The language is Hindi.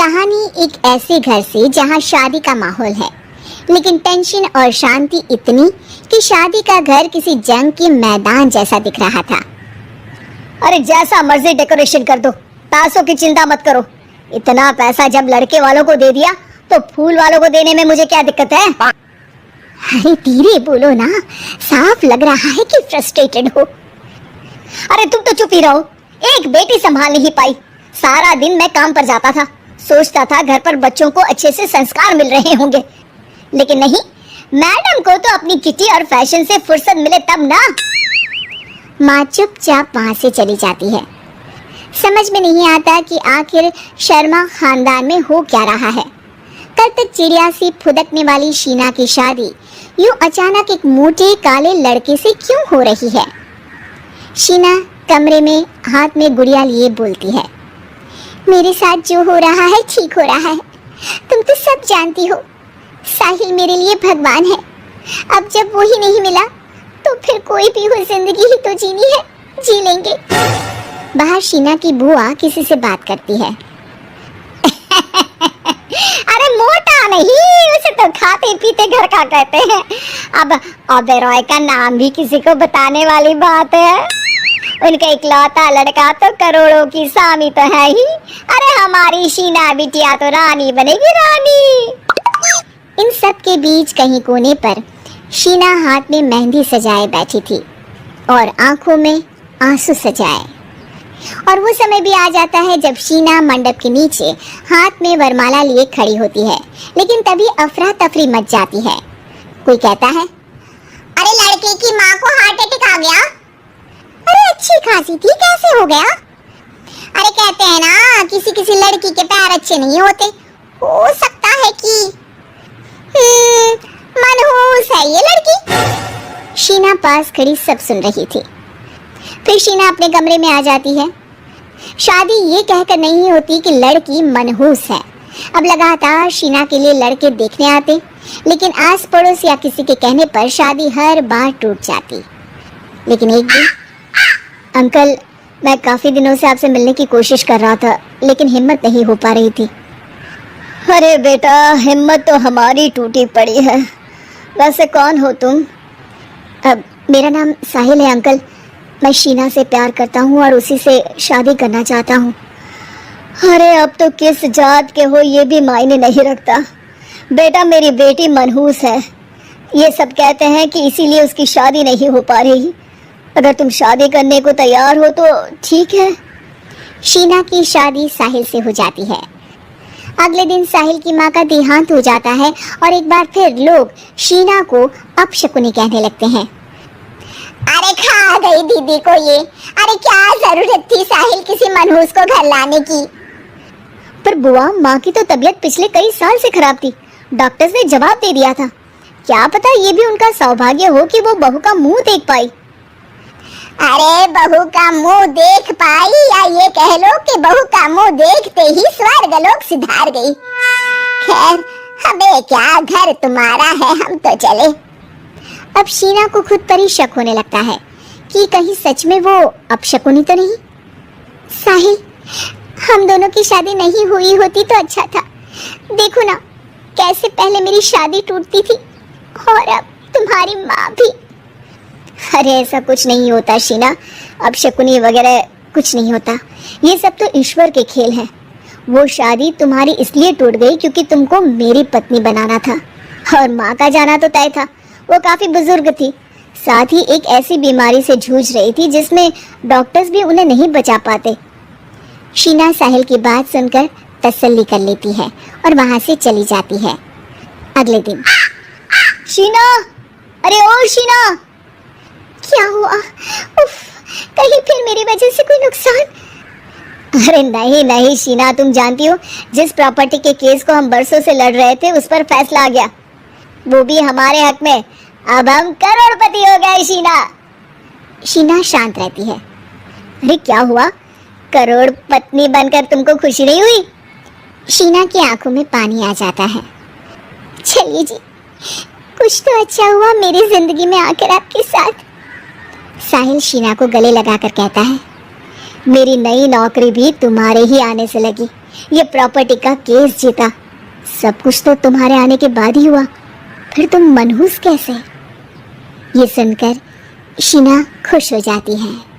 कहानी एक ऐसे घर से जहां शादी का माहौल है, लेकिन टेंशन और शांति इतनी कि शादी का घर किसी जंग के मैदान जैसा दिख रहा था। अरे जैसा मर्जी डेकोरेशन कर दो, पैसों की चिंता मत करो। इतना पैसा जब लड़के वालों को दे दिया तो फूल वालों को देने में मुझे क्या दिक्कत है? अरे धीरे बोलो ना, साफ लग रहा है कि फ्रस्ट्रेटेड हो। अरे तुम तो चुप ही रहो। एक बेटी संभाल नहीं पाई। सारा दिन मैं काम पर जाता था, सोचता था घर पर बच्चों को अच्छे से संस्कार मिल रहे होंगे, लेकिन नहीं, मैडम को तो अपनी किटी और फैशन से फुर्सत मिले तब ना। माँ चुपचाप वहां से चली जाती है। समझ में नहीं आता कि आखिर शर्मा खानदान में हो क्या रहा है। कल तक चिड़िया सी फुदकने वाली शीना की शादी यूं अचानक एक मोटे काले लड़के से क्यों हो रही है। शीना कमरे में हाथ में गुड़िया लिए बोलती है, मेरे साथ जो हो रहा है ठीक हो रहा है। तुम तो सब जानती हो, साहिल मेरे लिए भगवान है। अब जब वो ही नहीं मिला तो फिर कोई भी हो, जिंदगी ही तो जीनी है, जी लेंगे। बाहर शीना की बुआ किसी से बात करती है। अरे मोटा नहीं, उसे तो खाते पीते घर का कहते हैं। अब ओबेरॉय का नाम भी किसी को बताने वाली बात है। उनका इकलौता लड़का तो करोड़ों की स्वामी तो है ही। अरे हमारी शीना बिटिया तो रानी बनेगी, रानी। इन सब के बीच कहीं कोने पर शीना हाथ में मेहंदी सजाए बैठी थी और आंखों में आंसू सजाए। और वो समय भी आ जाता है जब शीना मंडप के नीचे हाथ में वरमाला लिए खड़ी होती है, लेकिन तभी अफरा तफरी मच जाती है। कोई कहता है, अरे लड़के की माँ को हार्ट अटैक आ गया। अरे अच्छी खासी थी, कैसे हो गया? अरे कहते हैं ना, किसी किसी लड़की के पैर अच्छे नहीं होते। हो सकता है कि मनहूस है ये लड़की। शीना पास खड़ी सब सुन रही थी। फिर शीना अपने कमरे में आ जाती है। शादी ये कहकर नहीं होती कि लड़की मनहूस है। अब लगातार शीना के लिए लड़के देखने आते, लेकिन आस पड़ोस या किसी के कहने पर शादी हर बार टूट जाती। लेकिन एक दिन, अंकल, मैं काफी दिनों से आपसे मिलने की कोशिश कर रहा था, लेकिन हिम्मत नहीं हो पा रही थी। अरे बेटा, हिम्मत तो हमारी टूटी पड़ी है। वैसे कौन हो तुम? अब मेरा नाम साहिल है अंकल। मैं शीना से प्यार करता हूँ और उसी से शादी करना चाहता हूँ। अरे अब तो किस जात के हो ये भी मायने नहीं रखता। बेटा, मेरी बेटी मनहूस है। ये सब कहते हैं कि इसीलिए उसकी शादी नहीं हो पा रही। अगर तुम शादी करने को तैयार हो तो ठीक है। शीना की शादी साहिल से हो जाती है। अगले दिन साहिल की माँ का देहांत हो जाता है और एक बार फिर लोग शीना को अपशकुनी कहने लगते हैं। अरे खा गई दीदी को ये। अरे क्या जरूरत थी साहिल किसी मनहूस को घर लाने की। पर बुआ, माँ की तो तबीयत पिछले कई साल से खराब थी। डॉक्टर्स ने जवाब दे दिया था। क्या पता ये भी उनका सौभाग्य हो कि वो बहू का मुंह देख पाई। अरे बहू का मुंह देख पाई, या ये कह लो कि बहू का मुंह देखते ही स्वर्ग लोक सिधार गई। खैर, हमें क्या, घर तुम्हारा है, हम तो चले। अब शीना को खुद पर ही शक होने लगता है कि कहीं सच में वो अपशकुनी तो नहीं। साहिल, हम दोनों की शादी नहीं हुई होती तो अच्छा था। देखो ना, कैसे पहले मेरी शादी टूटती थी और अब तुम्हारी माँ भी। अरे ऐसा कुछ नहीं होता शीना, अपशकुनी वगैरह कुछ नहीं होता। ये सब तो ईश्वर के खेल हैं। वो शादी तुम्हारी इसलिए टूट गई क्योंकि तुमको मेरी पत्नी बनाना था, और माँ का जाना तो तय था। वो काफी बुजुर्ग थी, साथ ही एक ऐसी बीमारी से जूझ रही थी जिसमें डॉक्टर्स भी उन्हें नहीं बचा पाते। शीना साहिल की बात सुनकर तसल्ली कर लेती है और वहां से चली जाती है। अगले दिन, शीना, अरे ओ शीना, क्या हुआ? उफ, कहीं फिर मेरी वजह से कोई नुकसान? अरे नहीं नहीं शीना, तुम जानती हो जिस प्रॉपर्टी के केस को हम बरसों से लड़ रहे थे उस पर फैसला आ गया, वो भी हमारे हक में। अब हम करोड़पति हो गए शीना। शीना शांत रहती है। अरे क्या हुआ? करोड़ पत्नी बनकर तुमको खुशी नहीं हुई? शीना की आंखों में पानी आ जाता है। चलिए जी, कुछ तो अच्छा हुआ मेरी जिंदगी में आकर आपके साथ। साहिल शीना को गले लगाकर कहता है, मेरी नई नौकरी भी तुम्हारे ही आने से लगी, ये प्रॉपर्टी का केस जीता, सब कुछ तो तुम्हारे आने के बाद ही हुआ, फिर तुम मनहूस कैसे? ये सुनकर शीना खुश हो जाती है।